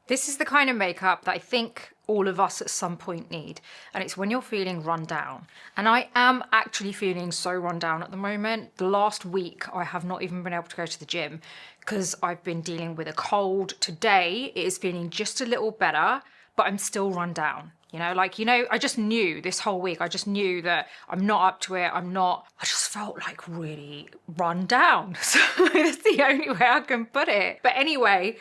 This is the kind of makeup that I think all of us at some point need, and it's when you're feeling run down. And I am actually feeling so run down at the moment. The last week I have not even been able to go to the gym because I've been dealing with a cold. Today it is feeling just a little better, but I'm still run down. I just knew this whole week, I just knew that I'm not up to it. I just felt like really run down. So it's the only way I can put it. But anyway,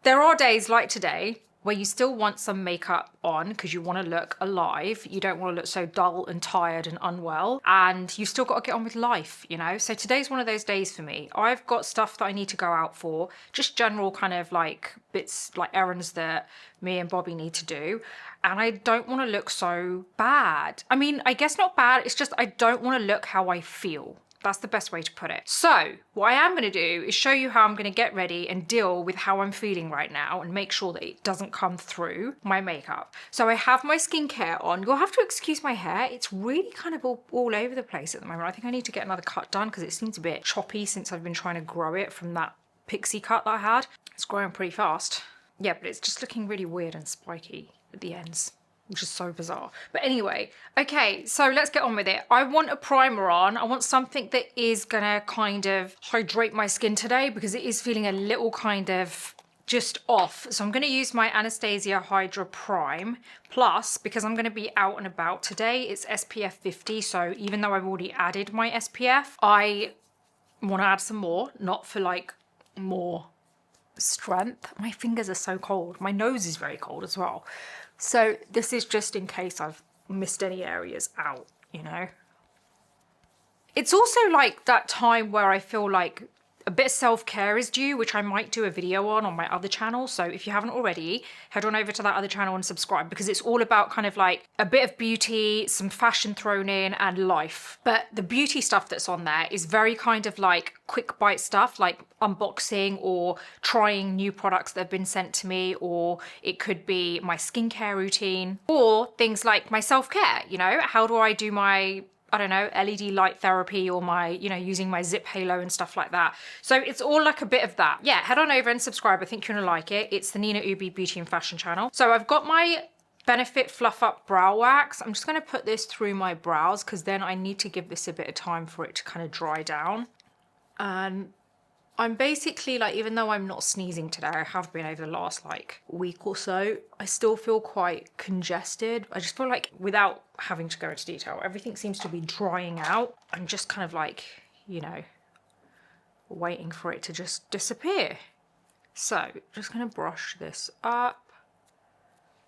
there are days like today where you still want some makeup on because you want to look alive. You don't want to look so dull and tired and unwell, and you still got to get on with life, So today's one of those days for me. I've got stuff that I need to go out for, just general kind of like bits, like errands that me and Bobby need to do. And I don't want to look so bad. I mean, I guess not bad. It's just I don't want to look how I feel. That's the best way to put it. So what I am going to do is show you how I'm going to get ready and deal with how I'm feeling right now and make sure that it doesn't come through my makeup. So I have my skincare on. You'll have to excuse my hair. It's really kind of all over the place at the moment. I think I need to get another cut done because it seems a bit choppy since I've been trying to grow it from that pixie cut that I had. It's growing pretty fast. Yeah, but it's just looking really weird and spiky at the ends, which is so bizarre. But anyway, okay, so let's get on with it. I want a primer on. I want something that is gonna kind of hydrate my skin today because it is feeling a little kind of just off. So I'm gonna use my Anastasia Hydra Prime. Plus, because I'm gonna be out and about today, it's SPF 50. So even though I've already added my SPF, I wanna add some more, not for like more strength. My fingers are so cold. My nose is very cold as well. So this is just in case I've missed any areas out, It's also like that time where I feel like a bit of self-care is due, which I might do a video on my other channel. So if you haven't already, head on over to that other channel and subscribe because it's all about kind of like a bit of beauty, some fashion thrown in and life. But the beauty stuff that's on there is very kind of like quick bite stuff, like unboxing or trying new products that have been sent to me, or it could be my skincare routine or things like my self-care, how do I do my LED light therapy or my, using my ZIIP halo and stuff like that. So it's all like a bit of that. Yeah, head on over and subscribe. I think you're gonna like it. It's the Nina Ubhi Beauty and Fashion channel. So I've got my Benefit Fluff Up Brow Wax. I'm just gonna put this through my brows because then I need to give this a bit of time for it to kind of dry down. And I'm basically like, even though I'm not sneezing today, I have been over the last like week or so, I still feel quite congested. I just feel like without having to go into detail, everything seems to be drying out. I'm just kind of like, waiting for it to just disappear. So just gonna brush this up.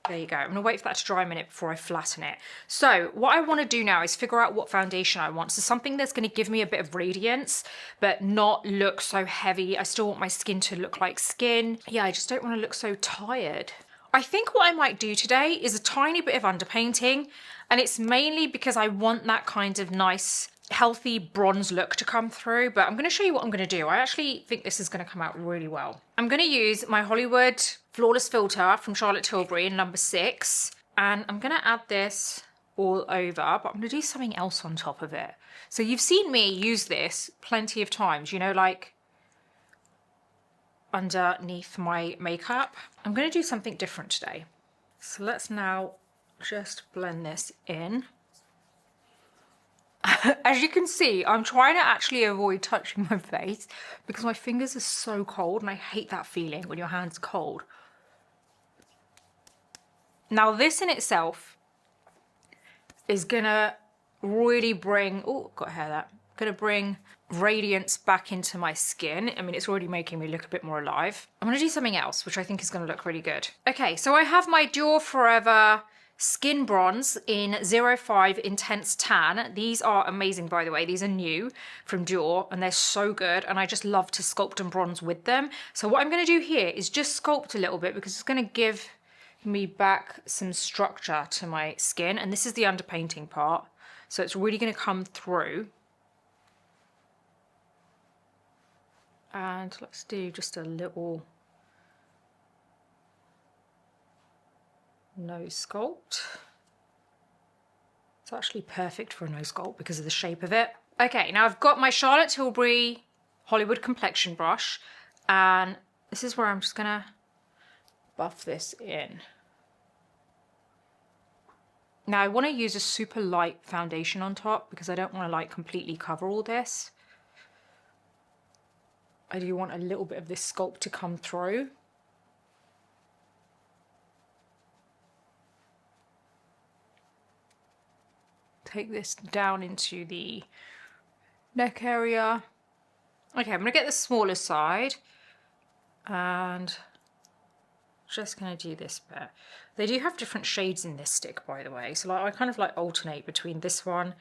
There you go. I'm gonna wait for that to dry a minute before I flatten it. So what I wanna do now is figure out what foundation I want. So something that's gonna give me a bit of radiance, but not look so heavy. I still want my skin to look like skin. Yeah, I just don't wanna look so tired. I think what I might do today is a tiny bit of underpainting, and it's mainly because I want that kind of nice, healthy bronze look to come through, but I'm gonna show you what I'm gonna do. I actually think this is gonna come out really well. I'm gonna use my Hollywood Flawless Filter from Charlotte Tilbury in number 6, and I'm gonna add this all over, but I'm gonna do something else on top of it. So you've seen me use this plenty of times, like underneath my makeup. I'm gonna do something different today. So let's now just blend this in. As you can see, I'm trying to actually avoid touching my face because my fingers are so cold and I hate that feeling when your hands are cold. Now this in itself is gonna really bring, oh, got hair there, gonna bring radiance back into my skin. I mean, it's already making me look a bit more alive. I'm gonna do something else, which I think is gonna look really good. Okay, so I have my Dior Forever Skin Bronze in 05 Intense Tan. These are amazing, by the way. These are new from Dior and they're so good, and I just love to sculpt and bronze with them. So what I'm gonna do here is just sculpt a little bit because it's gonna give me back some structure to my skin, and this is the underpainting part. So it's really gonna come through. And let's do just a little nose sculpt. It's actually perfect for a nose sculpt because of the shape of it. Okay, now I've got my Charlotte Tilbury Hollywood complexion brush, and this is where I'm just gonna buff this in. Now I want to use a super light foundation on top because I don't want to like completely cover all this. I do want a little bit of this sculpt to come through. Take this down into the neck area. Okay, I'm going to get the smaller side and just going to do this bit. They do have different shades in this stick, by the way. So like, I kind of like alternate between this one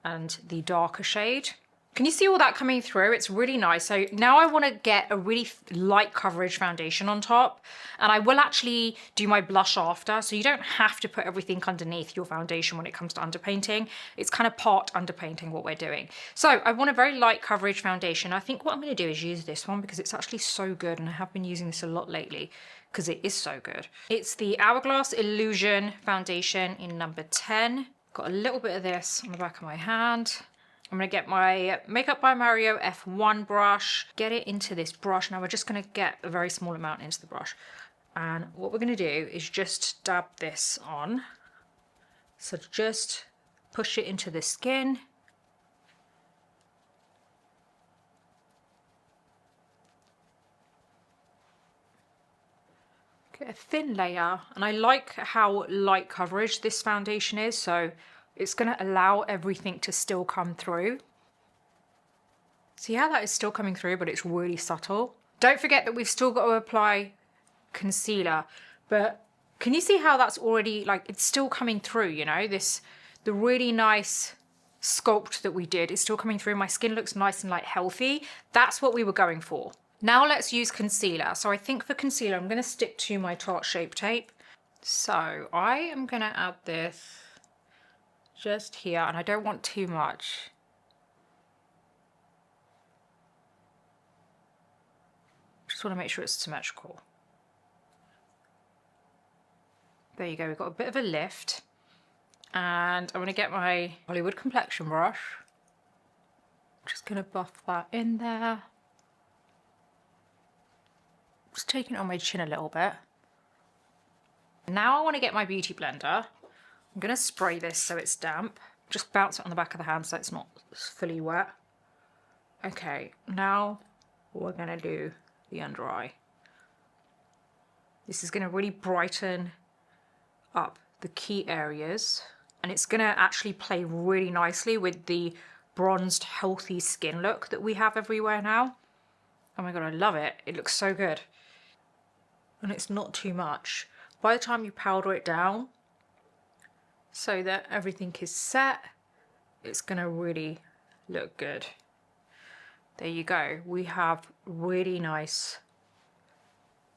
and the darker shade. Can you see all that coming through? It's really nice. So now I want to get a really light coverage foundation on top, and I will actually do my blush after. So you don't have to put everything underneath your foundation when it comes to underpainting. It's kind of part underpainting what we're doing. So I want a very light coverage foundation. I think what I'm going to do is use this one because it's actually so good, and I have been using this a lot lately because it is so good. It's the Hourglass Illusion foundation in number 10. Got a little bit of this on the back of my hand. I'm going to get my Makeup by Mario F1 brush, get it into this brush. Now we're just going to get a very small amount into the brush. And what we're going to do is just dab this on. So just push it into the skin. Get a thin layer. And I like how light coverage this foundation is. So it's going to allow everything to still come through. See how that is still coming through, but it's really subtle. Don't forget that we've still got to apply concealer, but can you see how that's already, like, it's still coming through, you know, the really nice sculpt that we did is still coming through. My skin looks nice and like healthy. That's what we were going for. Now let's use concealer. So I think for concealer, I'm going to stick to my Tarte Shape Tape. So I am going to add this just here, and I don't want too much. Just want to make sure it's symmetrical. There you go, we've got a bit of a lift. And I'm going to get my Hollywood complexion brush. Just going to buff that in there. Just taking it on my chin a little bit. Now I want to get my beauty blender. I'm going to spray this so it's damp. Just bounce it on the back of the hand so it's not fully wet. Okay, now we're going to do the under eye. This is going to really brighten up the key areas, and it's going to actually play really nicely with the bronzed, healthy skin look that we have everywhere now. Oh my god, I love it. It looks so good. And it's not too much. By the time you powder it down, so that everything is set, it's gonna really look good. There you go. We have really nice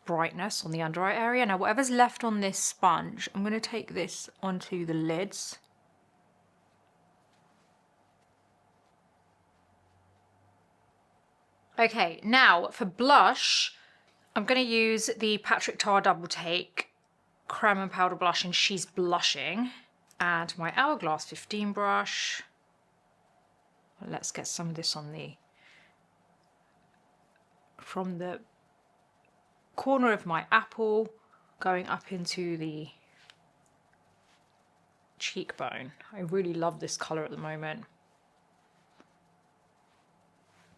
brightness on the under eye area. Now whatever's left on this sponge, I'm gonna take this onto the lids. Okay, now for blush, I'm gonna use the Patrick Tar Double Take Creme and Powder Blush in She's Blushing. And my Hourglass 15 brush. Let's get some of this on from the corner of my apple, going up into the cheekbone. I really love this colour at the moment.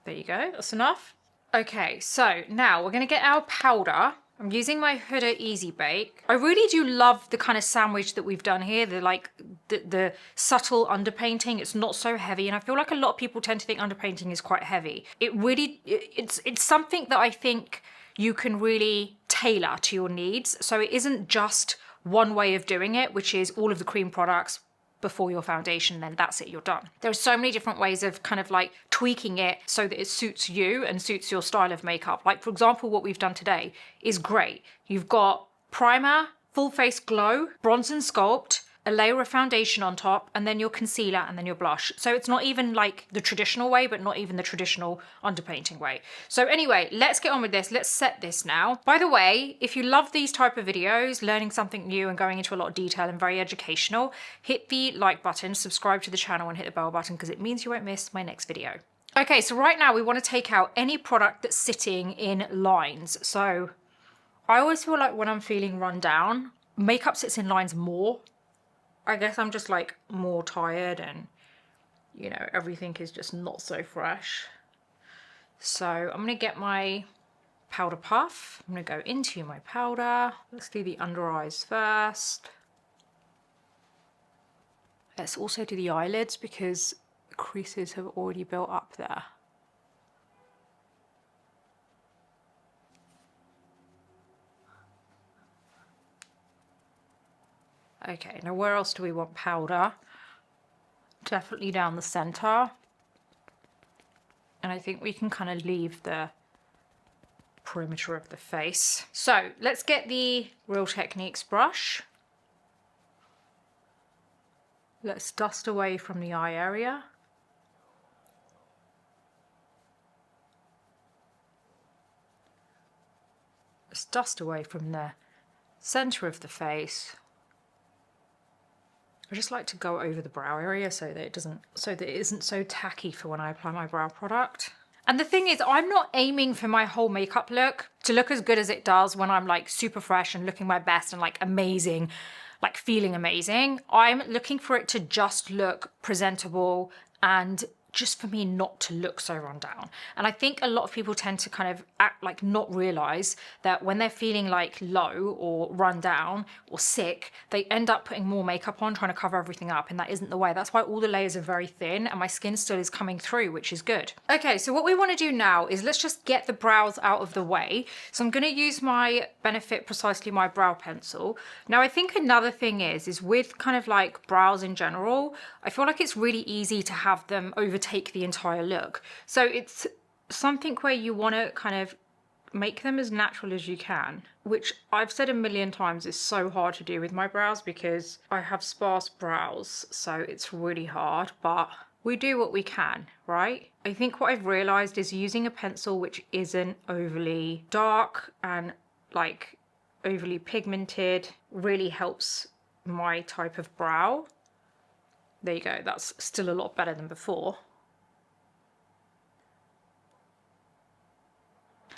There you go, that's enough. Okay, so now we're going to get our powder. I'm using my Huda Easy Bake. I really do love the kind of sandwich that we've done here. The subtle underpainting. It's not so heavy, and I feel like a lot of people tend to think underpainting is quite heavy. It's something that I think you can really tailor to your needs. So it isn't just one way of doing it, which is all of the cream products before your foundation, then that's it, you're done. There are so many different ways of kind of like tweaking it so that it suits you and suits your style of makeup. Like for example, what we've done today is great. You've got primer, full face glow, bronze and sculpt, a layer of foundation on top, and then your concealer, and then your blush. So it's not even like the traditional way, but not even the traditional underpainting way. So anyway, let's get on with this. Let's set this now. By the way, if you love these type of videos, learning something new and going into a lot of detail and very educational, hit the like button, subscribe to the channel, and hit the bell button because it means you won't miss my next video. Okay, so right now we want to take out any product that's sitting in lines. So I always feel like when I'm feeling run down, makeup sits in lines more. I guess I'm just like more tired and, you know, everything is just not so fresh. So I'm going to get my powder puff. I'm going to go into my powder. Let's do the under eyes first. Let's also do the eyelids because the creases have already built up there. Okay, now where else do we want powder? Definitely down the center. And I think we can kind of leave the perimeter of the face. So let's get the Real Techniques brush. Let's dust away from the eye area. Let's dust away from the center of the face. I just like to go over the brow area so that it isn't so tacky for when I apply my brow product. And the thing is, I'm not aiming for my whole makeup look to look as good as it does when I'm like super fresh and looking my best and like amazing, like feeling amazing. I'm looking for it to just look presentable and just for me not to look so run down. And I think a lot of people tend to kind of act like not realize that when they're feeling like low or run down or sick, they end up putting more makeup on trying to cover everything up, and that isn't the way. That's why all the layers are very thin and my skin still is coming through, which is good. Okay, so what we want to do now is let's just get the brows out of the way. So I'm going to use my Benefit Precisely My Brow Pencil. Now I think another thing is with kind of like brows in general, I feel like it's really easy to have them overtake the entire look. So it's something where you want to kind of make them as natural as you can, which I've said a million times is so hard to do with my brows because I have sparse brows, so it's really hard, but we do what we can, right? I think what I've realized is using a pencil which isn't overly dark and like overly pigmented really helps my type of brow. There you go, that's still a lot better than before.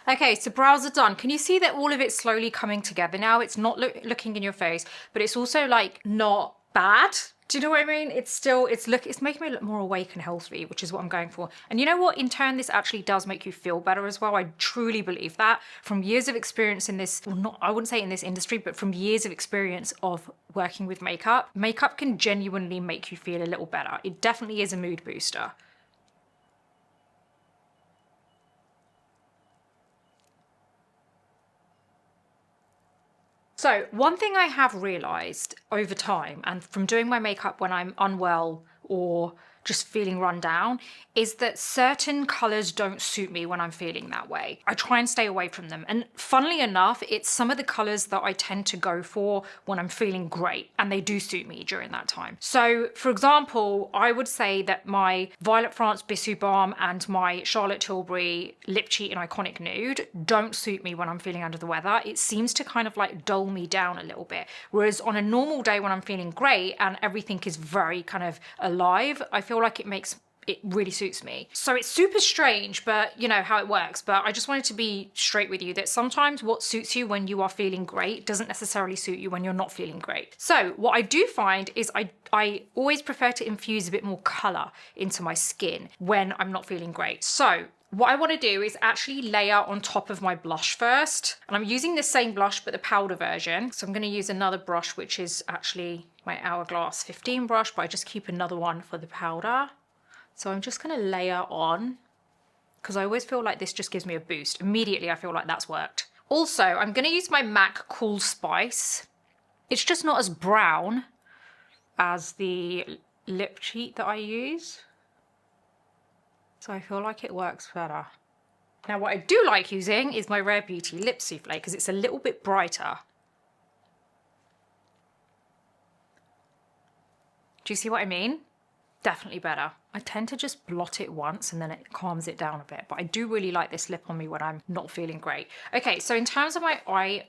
Okay, so brows are done. Can you see that all of it's slowly coming together now? It's not looking in your face, but it's also like not bad. Do you know what I mean? It's making me look more awake and healthy, which is what I'm going for. And you know what? In turn, this actually does make you feel better as well. I truly believe that from years of experience in this, well, not, I wouldn't say in this industry, but from years of experience of working with makeup, makeup can genuinely make you feel a little better. It definitely is a mood booster. So one thing I have realized over time and from doing my makeup when I'm unwell or just feeling run down is that certain colors don't suit me when I'm feeling that way. I try and stay away from them. And funnily enough, it's some of the colors that I tend to go for when I'm feeling great, and they do suit me during that time. So for example, I would say that my Violet France Bissou Balm and my Charlotte Tilbury Lip Cheat in Iconic Nude don't suit me when I'm feeling under the weather. It seems to kind of like dull me down a little bit. Whereas on a normal day when I'm feeling great and everything is very kind of alive, I feel like it really suits me. So it's super strange, but you know how it works. But I just wanted to be straight with you that sometimes what suits you when you are feeling great doesn't necessarily suit you when you're not feeling great. So what I do find is I always prefer to infuse a bit more color into my skin when I'm not feeling great. So what I want to do is actually layer on top of my blush first. And I'm using the same blush, but the powder version. So I'm going to use another brush, which is actually my Hourglass 15 brush, but I just keep another one for the powder. So I'm just going to layer on because I always feel like this just gives me a boost. Immediately, I feel like that's worked. Also, I'm going to use my MAC Cool Spice. It's just not as brown as the lip cheat that I use. So I feel like it works better. Now what I do like using is my Rare Beauty Lip Souffle because it's a little bit brighter. Do you see what I mean? Definitely better. I tend to just blot it once and then it calms it down a bit, but I do really like this lip on me when I'm not feeling great. Okay, so in terms of my eye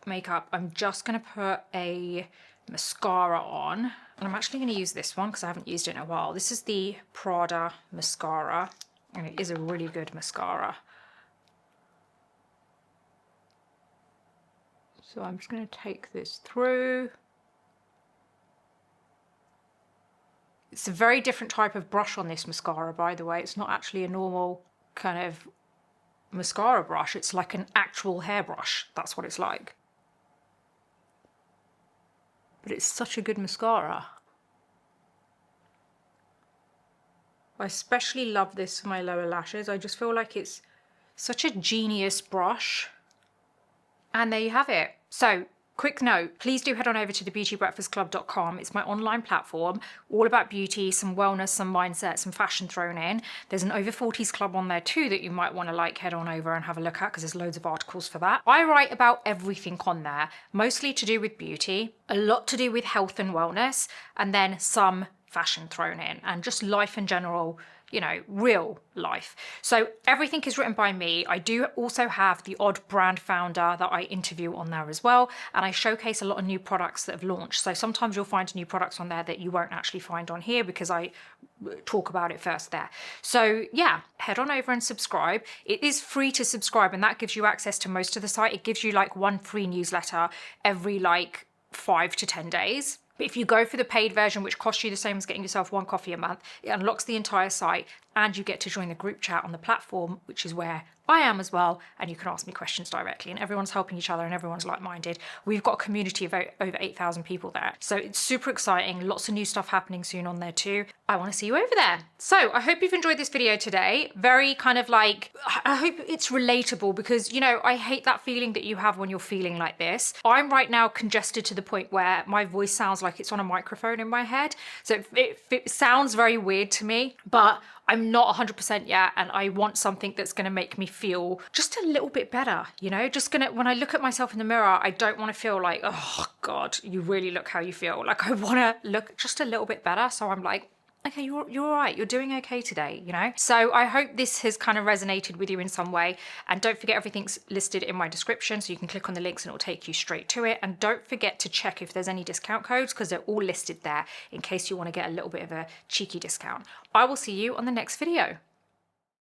makeup, I'm just gonna put a mascara on. And I'm actually gonna use this one because I haven't used it in a while. This is the Prada mascara, and it is a really good mascara. So I'm just going to take this through. It's a very different type of brush on this mascara, by the way. It's not actually a normal kind of mascara brush. It's like an actual hairbrush. That's what it's like. But it's such a good mascara. I especially love this for my lower lashes. I just feel like it's such a genius brush. And there you have it. So, quick note, please do head on over to thebeautybreakfastclub.com. It's my online platform, all about beauty, some wellness, some mindset, some fashion thrown in. There's an over 40s club on there too that you might want to like head on over and have a look at, because there's loads of articles for that. I write about everything on there, mostly to do with beauty, a lot to do with health and wellness, and then some fashion thrown in, and just life in general, you know, real life. So everything is written by me. I do also have the odd brand founder that I interview on there as well, and I showcase a lot of new products that have launched. So sometimes you'll find new products on there that you won't actually find on here because I talk about it first there. So yeah, head on over and subscribe. It is free to subscribe, and that gives you access to most of the site. It gives you like one free newsletter every like 5 to 10 days. But if you go for the paid version, which costs you the same as getting yourself one coffee a month, it unlocks the entire site, and you get to join the group chat on the platform, which is where I am as well, and you can ask me questions directly, and everyone's helping each other and everyone's like-minded. We've got a community of over 8,000 people there, so it's super exciting. Lots of new stuff happening soon on there too. I want to see you over there. So I hope you've enjoyed this video today. Very kind of like, I hope it's relatable, because, you know, I hate that feeling that you have when you're feeling like this. I'm right now congested to the point where my voice sounds like it's on a microphone in my head, so it sounds very weird to me, but I'm not 100% yet, and I want something that's going to make me feel just a little bit better, you know? Just gonna, when I look at myself in the mirror, I don't want to feel like, oh God, you really look how you feel. Like, I want to look just a little bit better. So I'm like, okay, you're all right, you're doing okay today, you know? So I hope this has kind of resonated with you in some way. And don't forget, everything's listed in my description, so you can click on the links and it'll take you straight to it. And don't forget to check if there's any discount codes, because they're all listed there in case you want to get a little bit of a cheeky discount. I will see you on the next video.